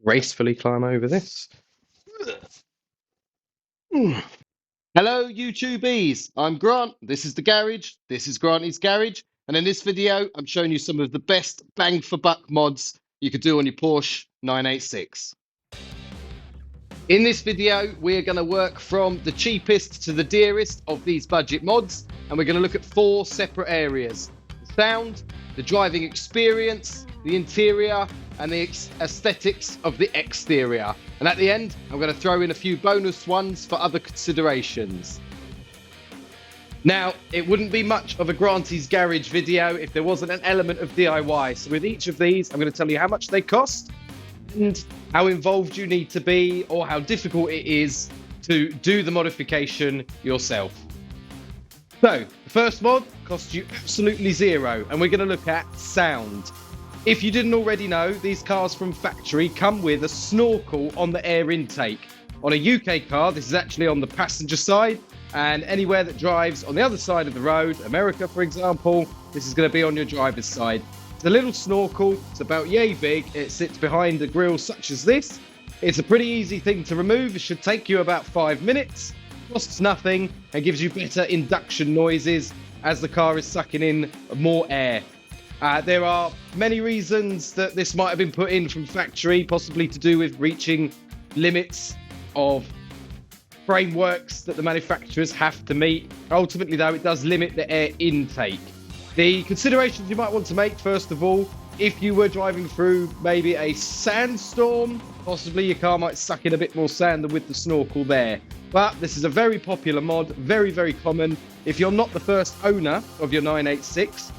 gracefully climb over this. Hello, YouTubies. I'm Grant. This is the garage. This is Granty's garage. And in this video, I'm showing you some of the best bang for buck mods you could do on your Porsche 986. In this video, we're going to work from the cheapest to the dearest of these budget mods. And we're going to look at 4 separate areas: the sound, the driving experience, the interior, and the aesthetics of the exterior. And at the end, I'm going to throw in a few bonus ones for other considerations. Now, it wouldn't be much of a Granty's Garage video if there wasn't an element of DIY. So with each of these, I'm going to tell you how much they cost and how involved you need to be, or how difficult it is to do the modification yourself. So, the first mod costs you absolutely zero, and we're going to look at sound. If you didn't already know, these cars from factory come with a snorkel on the air intake. On a UK car, this is actually on the passenger side, and anywhere that drives on the other side of the road, America for example, this is going to be on your driver's side. It's a little snorkel, it's about yay big, it sits behind a grille such as this. It's a pretty easy thing to remove, it should take you about 5 minutes, costs nothing, and gives you better induction noises as the car is sucking in more air. There are many reasons that this might have been put in from factory, possibly to do with reaching limits of frameworks that the manufacturers have to meet. Ultimately, though, it does limit the air intake. The considerations you might want to make, first of all, if you were driving through maybe a sandstorm, possibly your car might suck in a bit more sand than with the snorkel there. But this is a very popular mod, very, very common. If you're not the first owner of your 986,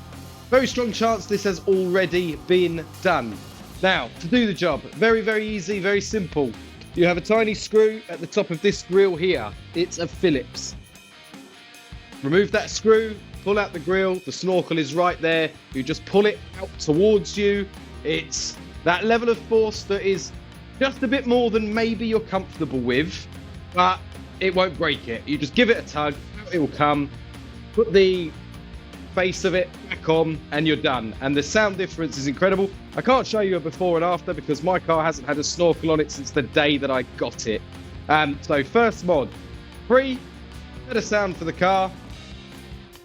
very strong chance this has already been done. Now, to do the job, very, very easy, very simple. You have a tiny screw at the top of this grille here. It's a Phillips. Remove that screw, pull out the grille, the snorkel is right there. You just pull it out towards you. It's that level of force that is just a bit more than maybe you're comfortable with, but it won't break it. You just give it a tug, out it will come, put the face of it back on, and you're done. And the sound difference is incredible. I can't show you a before and after because my car hasn't had a snorkel on it since the day that I got it. So first mod, free, better sound for the car,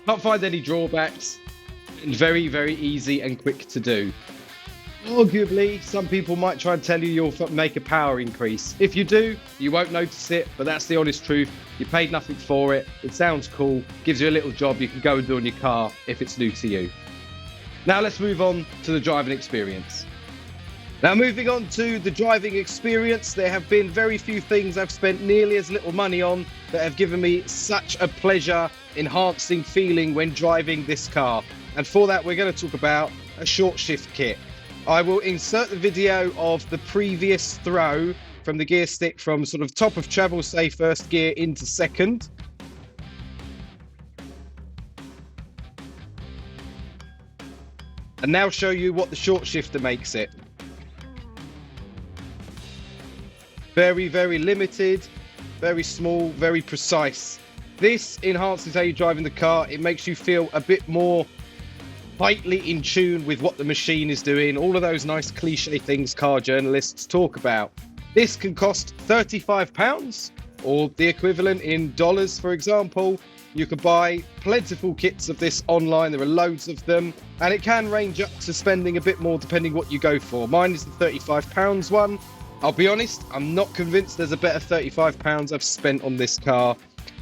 can't find any drawbacks, and very, very easy and quick to do. Arguably, some people might try and tell you you'll make a power increase. If you do, you won't notice it, but that's the honest truth. You paid nothing for it. It sounds cool, gives you a little job you can go and do on your car if it's new to you. Now let's move on to the driving experience. Now moving on to the driving experience, there have been very few things I've spent nearly as little money on that have given me such a pleasure enhancing feeling when driving this car. And for that, we're going to talk about a short shift kit. I will insert the video of the previous throw from the gear stick from sort of top of travel, say first gear into second. And now show you what the short shifter makes it. Very, very limited, very small, very precise. This enhances how you're driving the car. It makes you feel a bit more tightly in tune with what the machine is doing. All of those nice cliche things car journalists talk about. This can cost £35 or the equivalent in dollars, for example. You can buy plentiful kits of this online. There are loads of them, and it can range up to spending a bit more depending what you go for. Mine is the £35 one. I'll be honest, I'm not convinced there's a better £35 I've spent on this car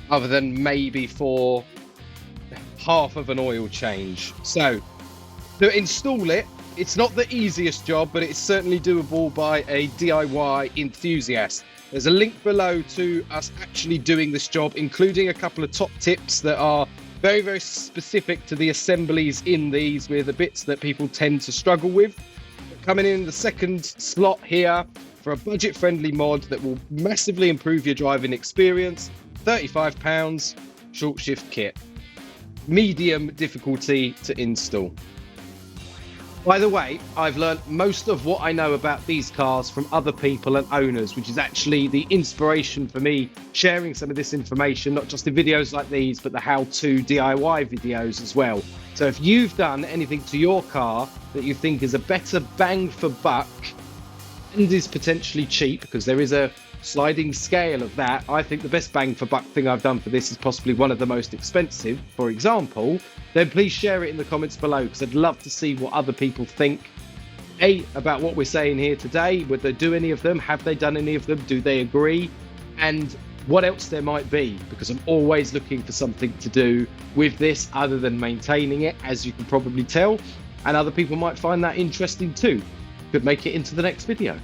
other than maybe for half of an oil change. So to install it, it's not the easiest job, but it's certainly doable by a DIY enthusiast. There's a link below to us actually doing this job, including a couple of top tips that are very, very specific to the assemblies in these, with the bits that people tend to struggle with. Coming in the second slot here for a budget-friendly mod that will massively improve your driving experience, £35 short shift kit. Medium difficulty to install. By the way, I've learned most of what I know about these cars from other people and owners, which is actually the inspiration for me sharing some of this information, not just in videos like these, but the how-to DIY videos as well. So if you've done anything to your car that you think is a better bang for buck, and is potentially cheap, because there is a sliding scale of that. I think the best bang for buck thing I've done for this is possibly one of the most expensive, for example, then please share it in the comments below, because I'd love to see what other people think. About what we're saying here today. Would they do any of them? Have they done any of them? Do they agree? And what else there might be, because I'm always looking for something to do with this other than maintaining it, as you can probably tell, and other people might find that interesting too. Could make it into the next video.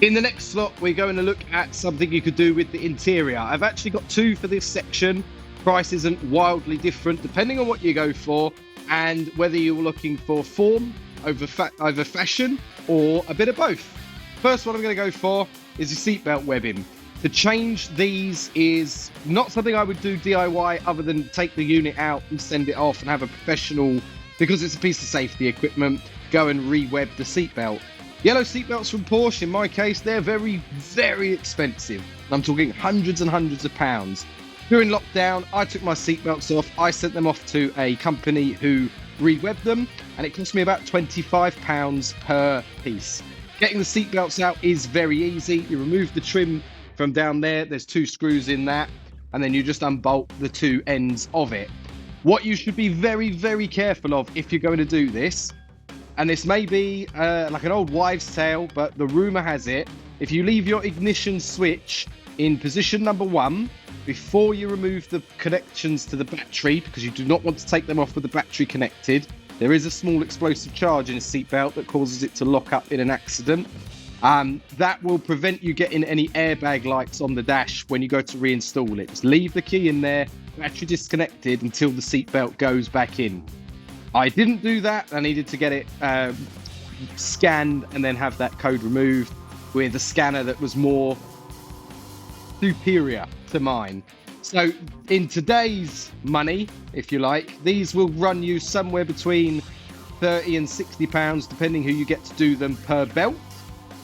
In the next slot, we're going to look at something you could do with the interior. I've actually got two for this section. Price isn't wildly different depending on what you go for, and whether you're looking for form over fashion, or a bit of both. First one I'm going to go for is your seatbelt webbing. To change these is not something I would do DIY, other than take the unit out and send it off and have a professional, because it's a piece of safety equipment, go and re-web the seatbelt. Yellow seatbelts from Porsche, in my case, they're very, very expensive. I'm talking hundreds and hundreds of pounds. During lockdown, I took my seatbelts off. I sent them off to a company who re-webbed them, and it cost me about £25 per piece. Getting the seatbelts out is very easy. You remove the trim from down there. There's 2 screws in that, and then you just unbolt the 2 ends of it. What you should be very, very careful of if you're going to do this, and this may be like an old wives' tale, but the rumor has it, if you leave your ignition switch in position number 1 before you remove the connections to the battery, because you do not want to take them off with the battery connected, there is a small explosive charge in a seatbelt that causes it to lock up in an accident. That will prevent you getting any airbag lights on the dash when you go to reinstall it. Just leave the key in there, battery disconnected, until the seatbelt goes back in. I didn't do that. I needed to get it scanned and then have that code removed with a scanner that was more superior to mine. So in today's money, if you like, these will run you somewhere between £30 and £60, depending who you get to do them per belt.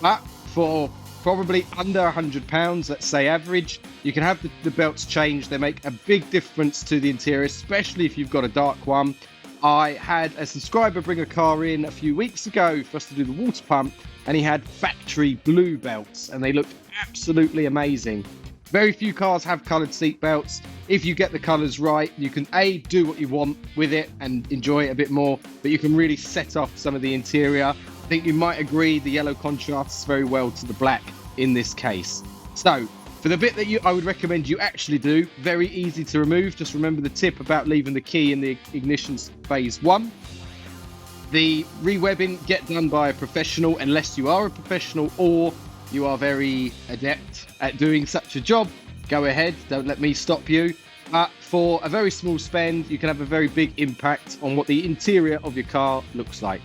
But for probably under £100, let's say average, you can have the belts changed. They make a big difference to the interior, especially if you've got a dark one. I had a subscriber bring a car in a few weeks ago for us to do the water pump, and he had factory blue belts, and they looked absolutely amazing. Very few cars have coloured seat belts. If you get the colours right, you can do what you want with it and enjoy it a bit more, but you can really set off some of the interior. I think you might agree the yellow contrasts very well to the black in this case. So for the bit that I would recommend you actually do, very easy to remove. Just remember the tip about leaving the key in the ignition phase 1. The re-webbing, get done by a professional, unless you are a professional or you are very adept at doing such a job. Go ahead, don't let me stop you. But for a very small spend, you can have a very big impact on what the interior of your car looks like.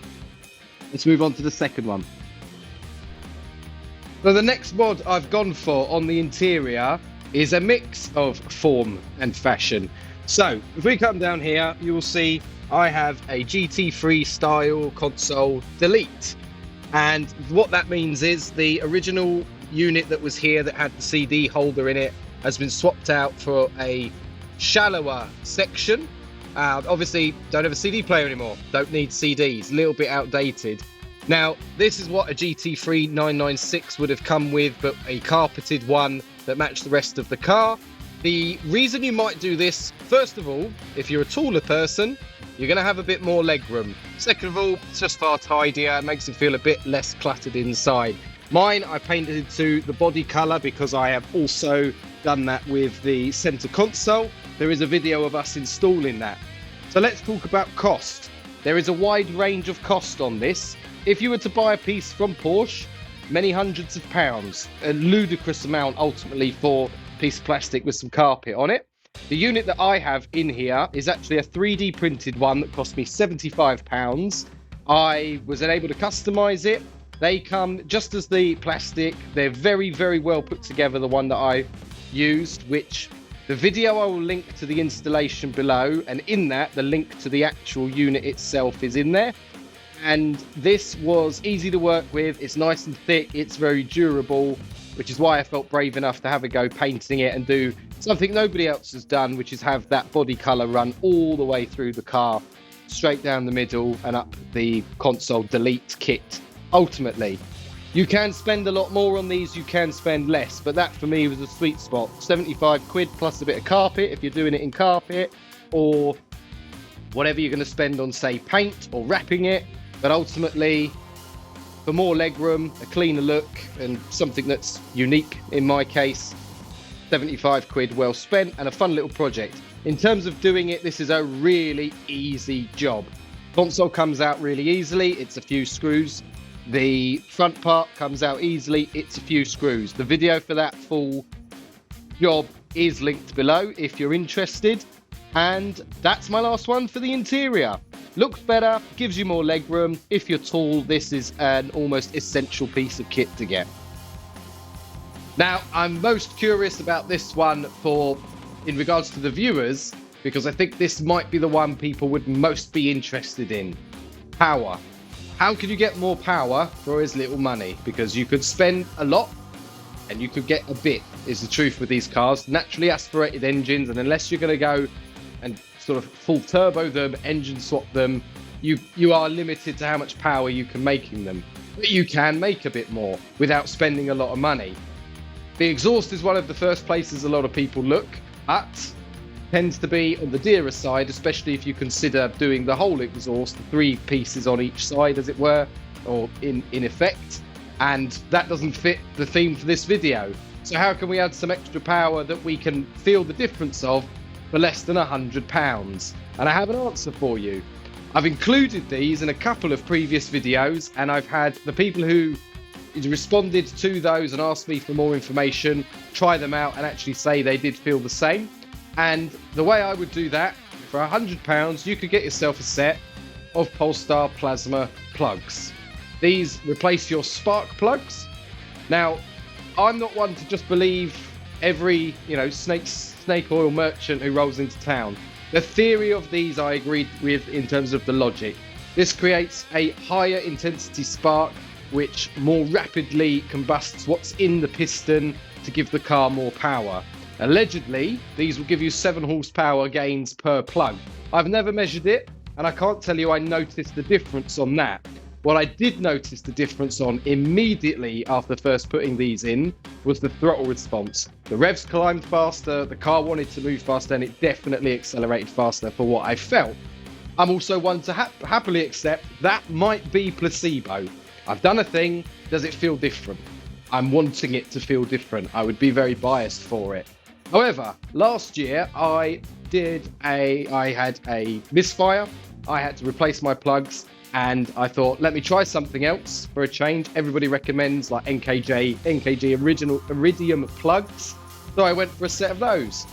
Let's move on to the second one. So the next mod I've gone for on the interior is a mix of form and fashion. So if we come down here, you will see I have a GT3 style console delete. And what that means is the original unit that was here that had the CD holder in it has been swapped out for a shallower section. Obviously, don't have a CD player anymore. Don't need CDs. A little bit outdated. Now, this is what a GT3 996 would have come with, but a carpeted one that matched the rest of the car. The reason you might do this, first of all, if you're a taller person, you're going to have a bit more leg room. Second of all, it's just far tidier. It makes it feel a bit less cluttered inside. Mine, I painted to the body colour because I have also done that with the centre console. There is a video of us installing that. So let's talk about cost. There is a wide range of cost on this. If you were to buy a piece from Porsche, many hundreds of pounds, a ludicrous amount ultimately for a piece of plastic with some carpet on it. The unit that I have in here is actually a 3D printed one that cost me £75. I was able to customise it. They come just as the plastic. They're very, very well put together, the one that I used, which the video I will link to the installation below, and in that the link to the actual unit itself is in there. And this was easy to work with. It's nice and thick. It's very durable, which is why I felt brave enough to have a go painting it and do something nobody else has done, which is have that body colour run all the way through the car, straight down the middle and up the console delete kit ultimately. You can spend a lot more on these, you can spend less, but that for me was a sweet spot. 75 quid plus a bit of carpet if you're doing it in carpet, or whatever you're going to spend on, say, paint or wrapping it. But ultimately, for more legroom, a cleaner look, and something that's unique in my case, 75 quid well spent, and a fun little project. In terms of doing it, this is a really easy job. Console comes out really easily, it's a few screws. The front part comes out easily, it's a few screws. The video for that full job is linked below if you're interested. And that's my last one for the interior. Looks better, gives you more legroom. If you're tall, this is an almost essential piece of kit to get. Now, I'm most curious about this one in regards to the viewers, because I think this might be the one people would most be interested in. Power. How can you get more power for as little money? Because you could spend a lot and you could get a bit, is the truth with these cars. Naturally aspirated engines, and unless you're going to go and sort of full turbo them, engine swap them, you are limited to how much power you can make in them. But you can make a bit more without spending a lot of money. The exhaust is one of the first places a lot of people look at. Tends to be on the dearer side, especially if you consider doing the whole exhaust, the 3 pieces on each side, as it were, or in effect. And that doesn't fit the theme for this video. So how can we add some extra power that we can feel the difference of for less than £100? And I have an answer for you. I've included these in a couple of previous videos, and I've had the people who responded to those and asked me for more information try them out and actually say they did feel the same. And the way I would do that, for £100, you could get yourself a set of Polestar plasma plugs. These replace your spark plugs. Now, I'm not one to just believe every, snake oil merchant who rolls into town. The theory of these I agreed with in terms of the logic. This creates a higher intensity spark, which more rapidly combusts what's in the piston to give the car more power. Allegedly, these will give you 7 horsepower gains per plug. I've never measured it, and I can't tell you I noticed the difference on that. What I did notice the difference on immediately after first putting these in was the throttle response. The revs climbed faster, the car wanted to move faster, and it definitely accelerated faster for what I felt. I'm also one to happily accept that might be placebo. I've done a thing, does it feel different? I'm wanting it to feel different. I would be very biased for it. However, last year I had a misfire. I had to replace my plugs, and I thought, let me try something else for a change. Everybody recommends like NKJ original Iridium plugs. So I went for a set of those.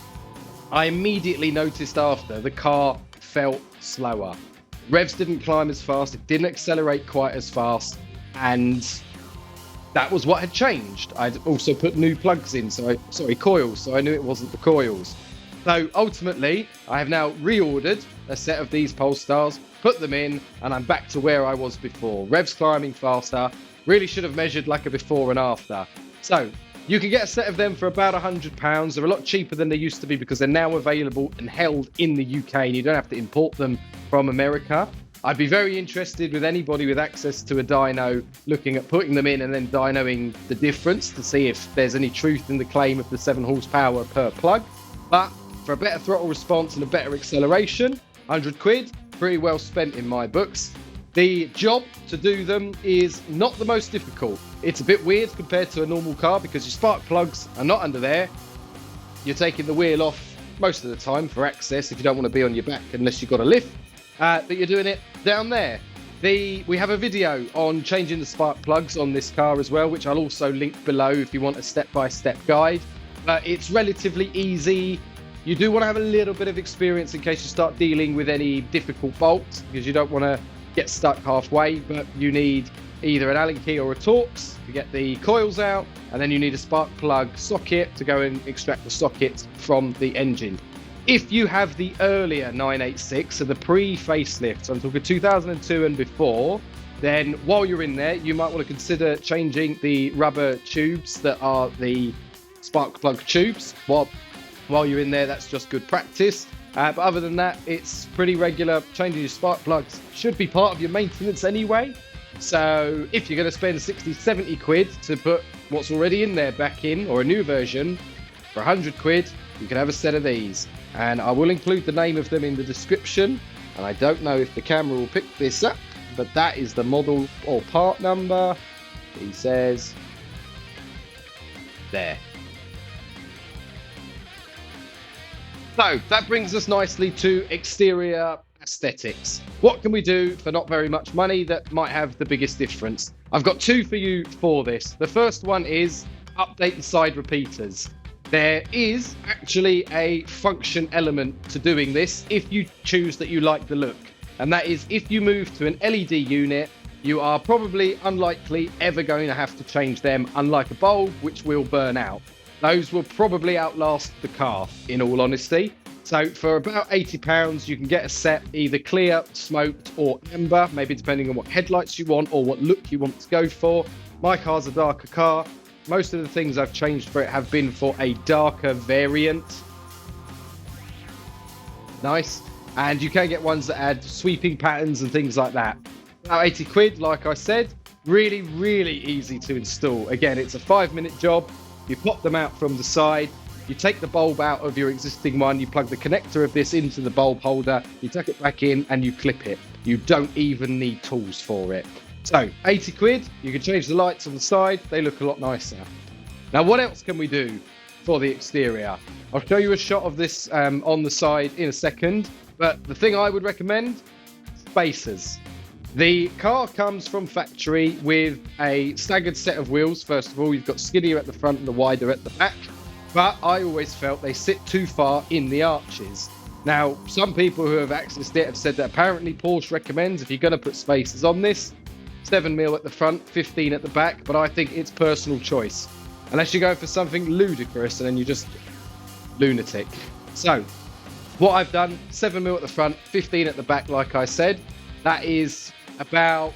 I immediately noticed after the car felt slower. Revs didn't climb as fast, it didn't accelerate quite as fast, and that was what had changed. I'd also put new plugs in, coils, so I knew it wasn't the coils. So ultimately, I have now reordered a set of these Polestars, put them in, and I'm back to where I was before. Revs climbing faster. Really should have measured like a before and after. So you can get a set of them for about £100. They're a lot cheaper than they used to be because they're now available and held in the UK, and you don't have to import them from America. I'd be very interested with anybody with access to a dyno looking at putting them in and then dynoing the difference to see if there's any truth in the claim of the 7 horsepower per plug. But for a better throttle response and a better acceleration, 100 quid, pretty well spent in my books. The job to do them is not the most difficult. It's a bit weird compared to a normal car because your spark plugs are not under there. You're taking the wheel off most of the time for access if you don't want to be on your back unless you've got a lift. But you're doing it down there. We have a video on changing the spark plugs on this car as well, which I'll also link below if you want a step-by-step guide. It's relatively easy. You do want to have a little bit of experience in case you start dealing with any difficult bolts, because you don't want to get stuck halfway, but you need either an Allen key or a Torx to get the coils out, and then you need a spark plug socket to go and extract the sockets from the engine. If you have the earlier 986, so the pre-facelift, so I'm talking 2002 and before, then while you're in there, you might want to consider changing the rubber tubes that are the spark plug tubes. While you're in there, that's just good practice. But other than that, it's pretty regular. Changing your spark plugs should be part of your maintenance anyway. So if you're going to spend 60, 70 quid to put what's already in there back in, or a new version, for 100 quid, you can have a set of these. And I will include the name of them in the description. And I don't know if the camera will pick this up, but that is the model or part number. He says there. So that brings us nicely to exterior aesthetics. What can we do for not very much money that might have the biggest difference? I've got two for you for this. The first one is update the side repeaters. There is actually a function element to doing this if you choose that you like the look. And that is, if you move to an LED unit, you are probably unlikely ever going to have to change them, unlike a bulb, which will burn out. Those will probably outlast the car, in all honesty. So for about £80, you can get a set, either clear, smoked, or amber, maybe depending on what headlights you want or what look you want to go for. My car's a darker car. Most of the things I've changed for it have been for a darker variant. Nice. And you can get ones that add sweeping patterns and things like that. About 80 quid, like I said. Really, really easy to install. Again, it's a 5-minute job. You pop them out from the side. You take the bulb out of your existing one. You plug the connector of this into the bulb holder. You tuck it back in and you clip it. You don't even need tools for it. So 80 quid, you can change the lights on the side. They look a lot nicer. Now, what else can we do for the exterior? I'll show you a shot of this on the side in a second. But the thing I would recommend, spacers. The car comes from factory with a staggered set of wheels. First of all, you've got skinnier at the front and the wider at the back. But I always felt they sit too far in the arches. Now, some people who have accessed it have said that apparently Porsche recommends, if you're going to put spacers on this, 7mm at the front, 15 at the back, but I think it's personal choice. Unless you're going for something ludicrous and then you're just lunatic. So, what I've done, 7mm at the front, 15 at the back, like I said. That is about,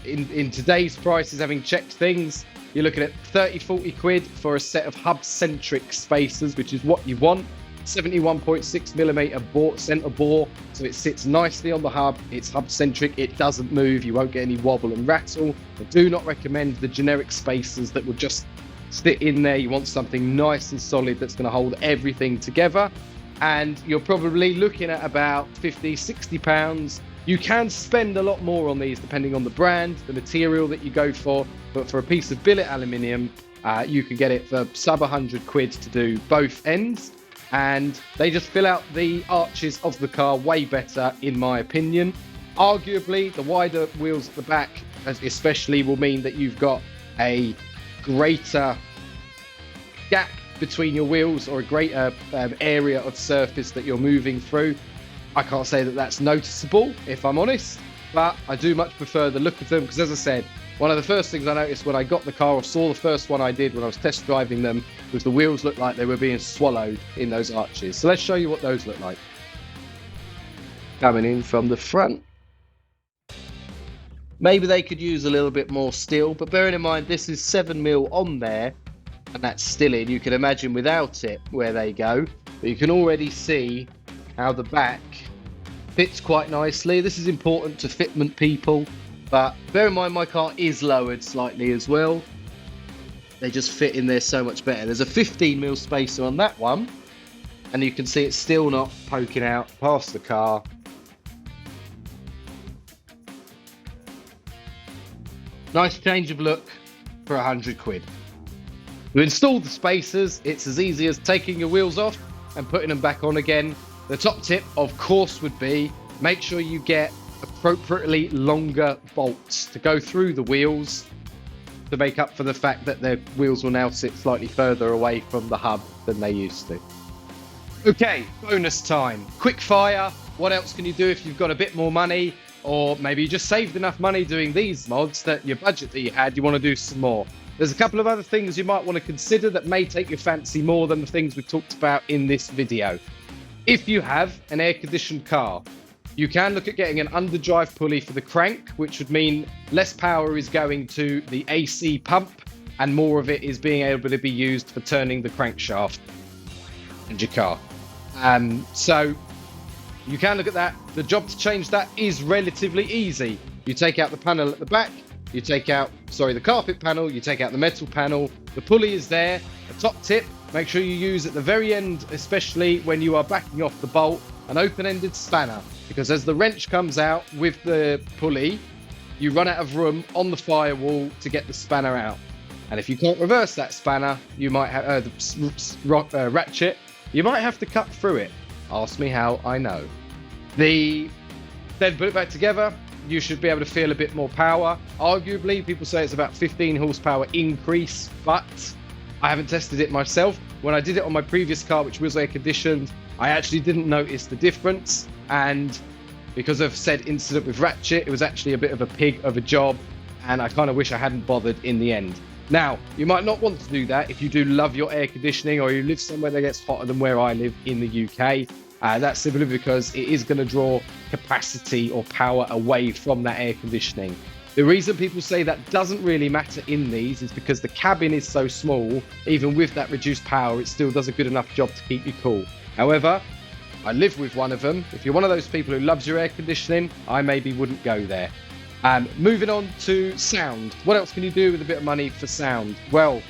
in today's prices, having checked things, you're looking at 30, 40 quid for a set of hub-centric spacers, which is what you want. 71.6mm centre bore, so it sits nicely on the hub. It's hub-centric, it doesn't move, you won't get any wobble and rattle. I do not recommend the generic spacers that will just sit in there. You want something nice and solid that's going to hold everything together. And you're probably looking at about 50, 60 pounds. You can spend a lot more on these depending on the brand, the material that you go for, but for a piece of billet aluminium, you can get it for sub 100 quid to do both ends. And they just fill out the arches of the car way better, in my opinion. Arguably, the wider wheels at the back especially will mean that you've got a greater gap between your wheels, or a greater area of surface that you're moving through. I can't say that that's noticeable, if I'm honest, but I do much prefer the look of them, because as I said, one of the first things I noticed when I got the car, or saw the first one I did when I was test driving them, was the wheels looked like they were being swallowed in those arches. So let's show you what those look like. Coming in from the front. Maybe they could use a little bit more steel, but bearing in mind this is 7mm on there, and that's still in. You can imagine without it where they go, but you can already see how the back fits quite nicely. This is important to fitment people, but bear in mind my car is lowered slightly as well. They just fit in there so much better. There's a 15mm spacer on that one, and you can see it's still not poking out past the car. Nice change of look for 100 quid. To install the spacers, it's as easy as taking your wheels off and putting them back on again. The top tip, of course, would be make sure you get appropriately longer bolts to go through the wheels to make up for the fact that the wheels will now sit slightly further away from the hub than they used to. Okay, bonus time. Quick fire. What else can you do if you've got a bit more money, or maybe you just saved enough money doing these mods that your budget that you had, you want to do some more? There's a couple of other things you might want to consider that may take your fancy more than the things we talked about in this video. If you have an air-conditioned car, you can look at getting an underdrive pulley for the crank, which would mean less power is going to the AC pump and more of it is being able to be used for turning the crankshaft in your car. So you can look at that. The job to change that is relatively easy. You take out the panel at the back, you take out, sorry, the carpet panel, you take out the metal panel, the pulley is there, the top tip, make sure you use at the very end, especially when you are backing off the bolt, an open-ended spanner, because as the wrench comes out with the pulley, you run out of room on the firewall to get the spanner out. And if you can't reverse that spanner, you might have the ratchet, you might have to cut through it. Ask me how I know. Then put it back together. You should be able to feel a bit more power. Arguably, people say it's about 15 horsepower increase, but I haven't tested it myself. When I did it on my previous car, which was air conditioned, I actually didn't notice the difference. And because of said incident with ratchet, it was actually a bit of a pig of a job. And I kind of wish I hadn't bothered in the end. Now, you might not want to do that if you do love your air conditioning or you live somewhere that gets hotter than where I live in the UK. That's simply because it is going to draw capacity or power away from that air conditioning. The reason people say that doesn't really matter in these is because the cabin is so small, even with that reduced power, it still does a good enough job to keep you cool. However, I live with one of them. If you're one of those people who loves your air conditioning, I maybe wouldn't go there. Moving on to sound. What else can you do with a bit of money for sound? Well,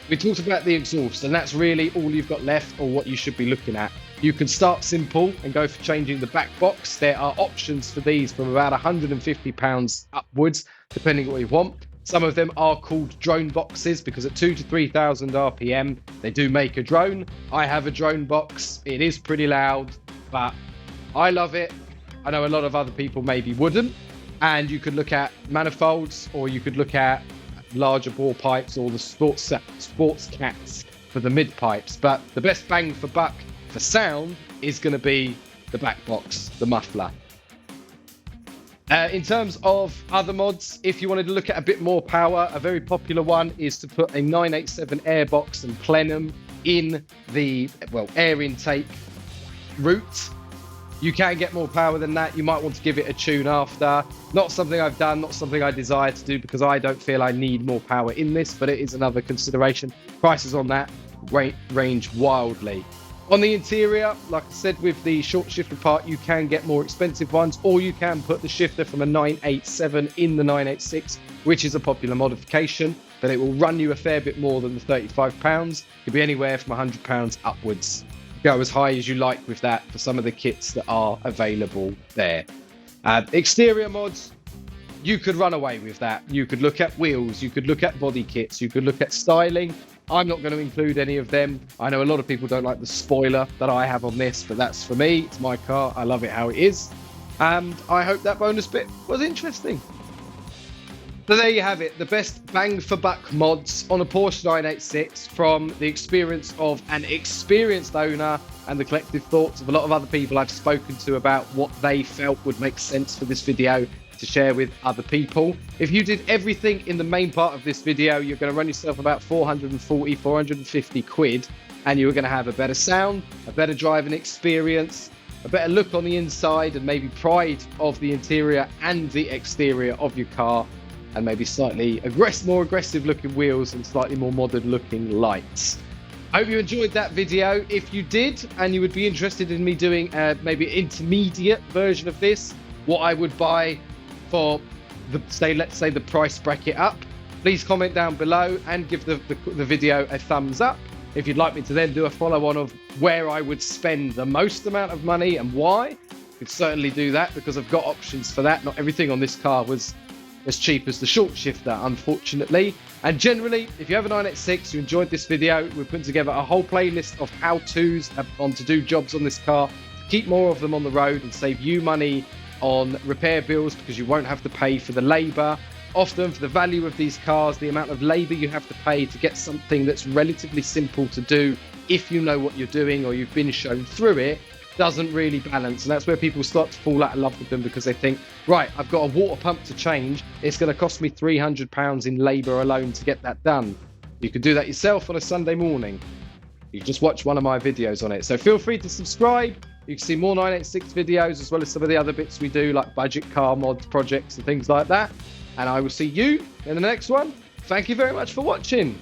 we talked about the exhaust, and that's really all you've got left or what you should be looking at. You can start simple and go for changing the back box. There are options for these from about £150 upwards, depending on what you want. Some of them are called drone boxes because at 2,000 to 3,000 RPM, they do make a drone. I have a drone box. It is pretty loud, but I love it. I know a lot of other people maybe wouldn't. And you could look at manifolds, or you could look at larger bore pipes, or the sports cats for the mid pipes. But the best bang for buck for sound is going to be the back box, the muffler. In terms of other mods, if you wanted to look at a bit more power, a very popular one is to put a 987 airbox and plenum in the air intake route. You can get more power than that. You might want to give it a tune after. Not something I've done, not something I desire to do because I don't feel I need more power in this, but it is another consideration. Prices on that range wildly. On the interior, like I said, with the short shifter part, you can get more expensive ones, or you can put the shifter from a 987 in the 986, which is a popular modification, but it will run you a fair bit more than the £35. It could be anywhere from £100 upwards. Go as high as you like with that for some of the kits that are available there. Exterior mods, you could run away with that. You could look at wheels, you could look at body kits, you could look at styling. I'm not going to include any of them. I know a lot of people don't like the spoiler that I have on this, but that's for me. It's my car. I love it how it is. And I hope that bonus bit was interesting. So there you have it, the best bang for buck mods on a Porsche 986 from the experience of an experienced owner and the collective thoughts of a lot of other people I've spoken to about what they felt would make sense for this video to share with other people. If you did everything in the main part of this video, you're going to run yourself about 440, 450 quid, and you're going to have a better sound, a better driving experience, a better look on the inside, and maybe pride of the interior and the exterior of your car, and maybe slightly more aggressive looking wheels and slightly more modern looking lights. I hope you enjoyed that video. If you did, and you would be interested in me doing maybe an intermediate version of this, what I would buy for let's say the price bracket up, please comment down below and give the video a thumbs up. If you'd like me to then do a follow on of where I would spend the most amount of money and why, you could certainly do that because I've got options for that. Not everything on this car was as cheap as the short shifter, unfortunately. And generally, if you have a 986, you enjoyed this video, we're putting together a whole playlist of how-tos on to do jobs on this car to keep more of them on the road and save you money on repair bills because you won't have to pay for the labour. Often for the value of these cars, the amount of labour you have to pay to get something that's relatively simple to do if you know what you're doing or you've been shown through it, doesn't really balance. And that's where people start to fall out of love with them because they think, right, I've got a water pump to change, it's going to cost me £300 in labour alone to get that done. You could do that yourself on a Sunday morning. You can just watch one of my videos on it. So feel free to subscribe. You can see more 986 videos as well as some of the other bits we do like budget car mods projects and things like that. And I will see you in the next one. Thank you very much for watching.